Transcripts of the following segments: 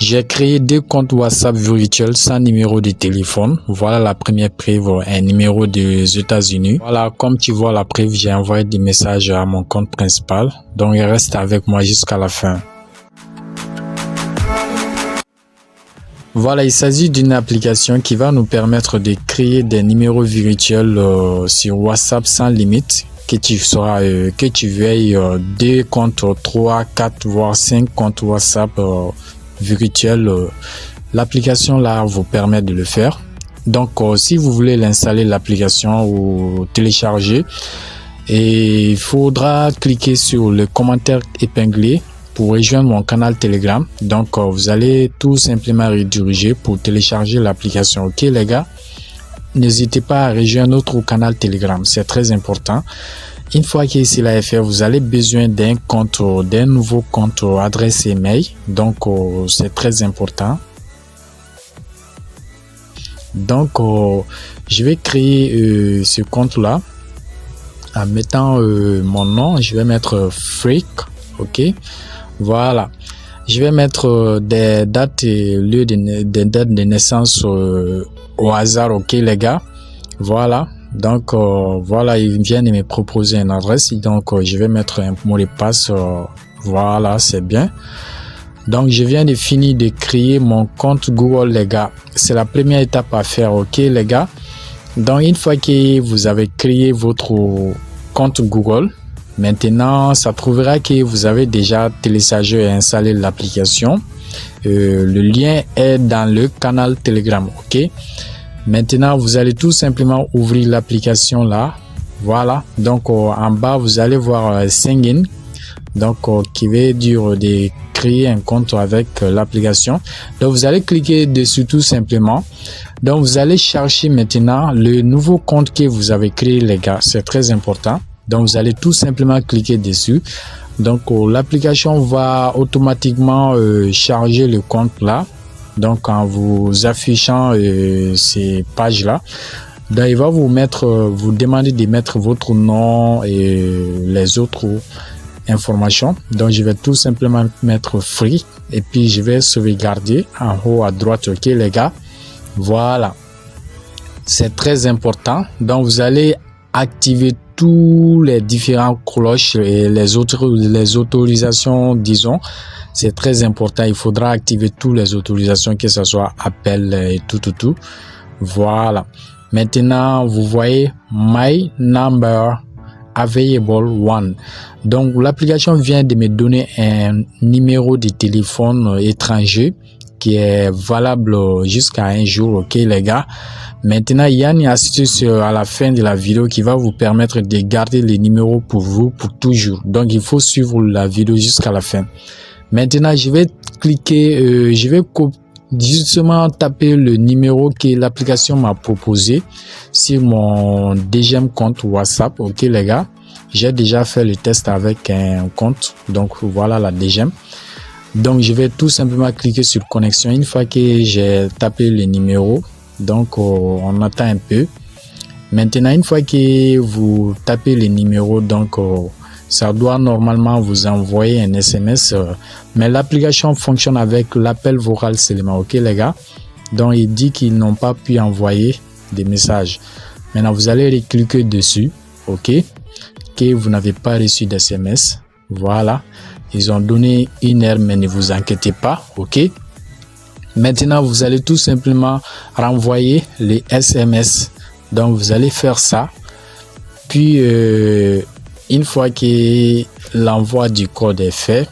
j'ai créé 2 comptes WhatsApp virtuels sans numéro de téléphone. Voilà la première preuve, un numéro des États-Unis. Voilà, comme tu vois la preuve, j'ai envoyé des messages à mon compte principal. Donc, il reste avec moi jusqu'à la fin. Voilà, il s'agit d'une application qui va nous permettre de créer des numéros virtuels sur WhatsApp sans limite. Que tu veuilles 2 comptes, 3, 4, voire 5 comptes WhatsApp virtuels. L'application là vous permet de le faire. Donc, si vous voulez l'installer, l'application ou télécharger, et il faudra cliquer sur le commentaire épinglé pour rejoindre mon canal Telegram. Donc, vous allez tout simplement rediriger pour télécharger l'application. Ok les gars, n'hésitez pas à rejoindre notre canal Telegram, c'est très important. Une fois que cela est fait, vous allez besoin d'un compte, d'un nouveau compte adresse email. Donc, c'est très important. Donc, je vais créer ce compte-là en mettant mon nom. Je vais mettre Freak. Ok. Voilà. Je vais mettre des dates et lieu des dates de naissance au hasard. Ok, les gars. Voilà. Donc, voilà, il vient de me proposer une adresse. Donc, je vais mettre un mot de passe. Voilà, c'est bien. Donc, je viens de finir de créer mon compte Google, les gars. C'est la première étape à faire, ok, les gars. Donc, une fois que vous avez créé votre compte Google, maintenant, ça prouvera que vous avez déjà téléchargé et installé l'application. Le lien est dans le canal Telegram, ok. Maintenant, vous allez tout simplement ouvrir l'application là. Voilà. Donc, en bas, vous allez voir Sign in. Donc, qui veut dire de créer un compte avec l'application. Donc, vous allez cliquer dessus tout simplement. Donc, vous allez chercher maintenant le nouveau compte que vous avez créé, les gars. C'est très important. Donc, vous allez tout simplement cliquer dessus. Donc, l'application va automatiquement charger le compte là. Donc, en vous affichant ces pages-là, donc il va vous demander de mettre votre nom et les autres informations. Donc, je vais tout simplement mettre Free et puis je vais sauvegarder en haut à droite. Ok, les gars. Voilà. C'est très important. Donc, vous allez activer tous les différentes cloches et les autorisations, disons. C'est très important. Il faudra activer toutes les autorisations, que ce soit appel et tout. Voilà. Maintenant, vous voyez My Number Available One. Donc, l'application vient de me donner un numéro de téléphone étranger qui est valable jusqu'à un jour. Ok, les gars. Maintenant, il y a une astuce à la fin de la vidéo qui va vous permettre de garder les numéros pour vous pour toujours. Donc, il faut suivre la vidéo jusqu'à la fin. Maintenant, je vais cliquer, je vais justement taper le numéro que l'application m'a proposé sur mon deuxième compte WhatsApp. Ok, les gars, j'ai déjà fait le test avec un compte. Donc, voilà la deuxième. Donc, je vais tout simplement cliquer sur connexion. Une fois que j'ai tapé le numéro, donc, on attend un peu. Maintenant, une fois que vous tapez le numéro, donc, ça doit normalement vous envoyer un SMS, mais l'application fonctionne avec l'appel vocal seulement, ok les gars. Donc il dit qu'ils n'ont pas pu envoyer des messages. Maintenant vous allez cliquer dessus, ok, que vous n'avez pas reçu d'SMS. Voilà, ils ont donné 1 heure, mais ne vous inquiétez pas, ok. Maintenant vous allez tout simplement renvoyer les SMS. Donc vous allez faire ça, puis une fois que l'envoi du code est fait,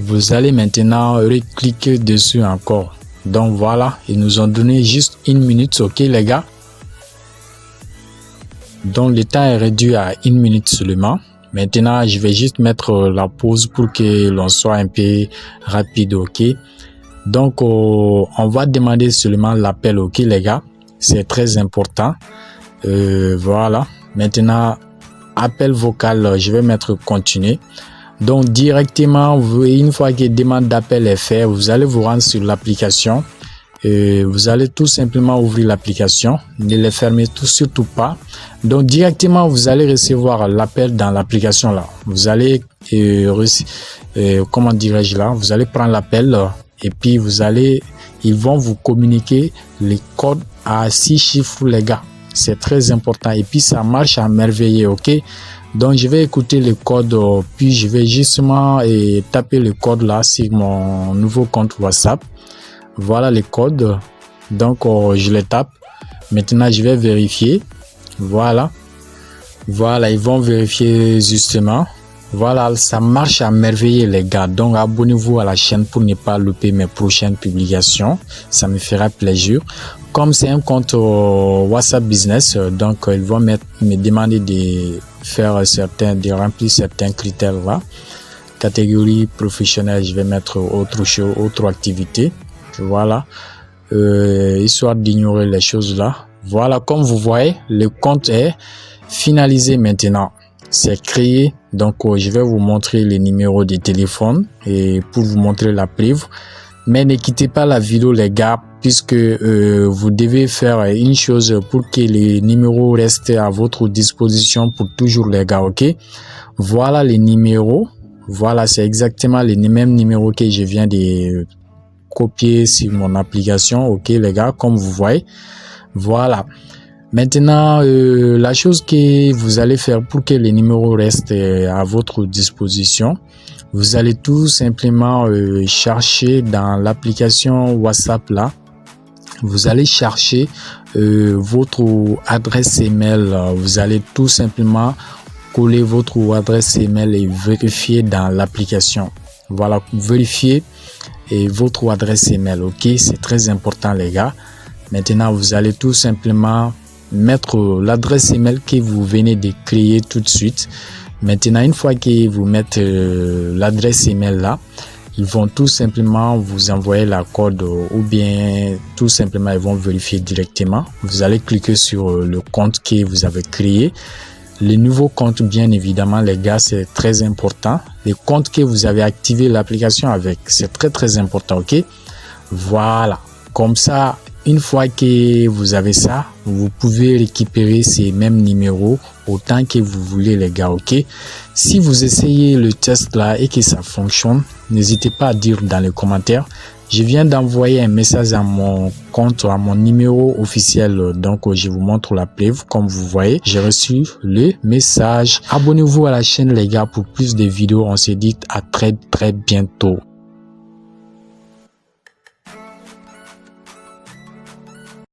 vous allez maintenant cliquer dessus encore. Donc voilà, ils nous ont donné juste 1 minute, ok les gars. Donc le temps est réduit à 1 minute seulement. Maintenant, je vais juste mettre la pause pour que l'on soit un peu rapide, ok. Donc on va demander seulement l'appel, ok les gars. C'est très important. Voilà. Maintenant, appel vocal, je vais mettre continuer. Donc directement, une fois que la demande d'appel est faite, vous allez vous rendre sur l'application. Vous allez tout simplement ouvrir l'application. Ne les fermez surtout pas. Donc directement, vous allez recevoir l'appel dans l'application là. Vous allez, comment dirais-je là, vous allez prendre l'appel et puis ils vont vous communiquer les codes à 6 chiffres, les gars. C'est très important et puis ça marche à merveille, ok? Donc je vais écouter le code, puis je vais justement taper le code là sur mon nouveau compte WhatsApp. Voilà les codes, donc je les tape. Maintenant je vais vérifier. Voilà, ils vont vérifier justement. Voilà, ça marche à merveille les gars. Donc abonnez-vous à la chaîne pour ne pas louper mes prochaines publications. Ça me fera plaisir. Comme c'est un compte WhatsApp Business, donc ils vont me demander de remplir certains critères là. Catégorie professionnelle, je vais mettre autre activité. Voilà, histoire d'ignorer les choses là. Voilà, comme vous voyez, le compte est finalisé maintenant. C'est créé. Donc, je vais vous montrer les numéros de téléphone et pour vous montrer la preuve. Mais ne quittez pas la vidéo, les gars, puisque vous devez faire une chose pour que les numéros restent à votre disposition pour toujours, les gars, ok? Voilà les numéros. Voilà, c'est exactement les mêmes numéros que je viens de copier sur mon application, ok, les gars, comme vous voyez. Voilà. Maintenant, la chose que vous allez faire pour que les numéros restent à votre disposition, vous allez tout simplement chercher dans l'application WhatsApp là. Vous allez chercher votre adresse email. Vous allez tout simplement coller votre adresse email et vérifier dans l'application. Voilà, vérifiez votre adresse email. Ok, c'est très important, les gars. Maintenant, vous allez tout simplement mettre l'adresse email que vous venez de créer tout de suite. Maintenant, une fois que vous mettez l'adresse email là, ils vont tout simplement vous envoyer la code ou bien tout simplement ils vont vérifier directement. Vous allez cliquer sur le compte que vous avez créé. Le nouveau compte, bien évidemment, les gars, c'est très important. Le compte que vous avez activé l'application avec, c'est très important, ok? Voilà, comme ça, une fois que vous avez ça, vous pouvez récupérer ces mêmes numéros autant que vous voulez, les gars, ok? Si vous essayez le test là et que ça fonctionne, n'hésitez pas à dire dans les commentaires. Je viens d'envoyer un message à mon compte, à mon numéro officiel. Donc, je vous montre la preuve. Comme vous voyez, j'ai reçu le message. Abonnez-vous à la chaîne, les gars, pour plus de vidéos. On se dit à très bientôt.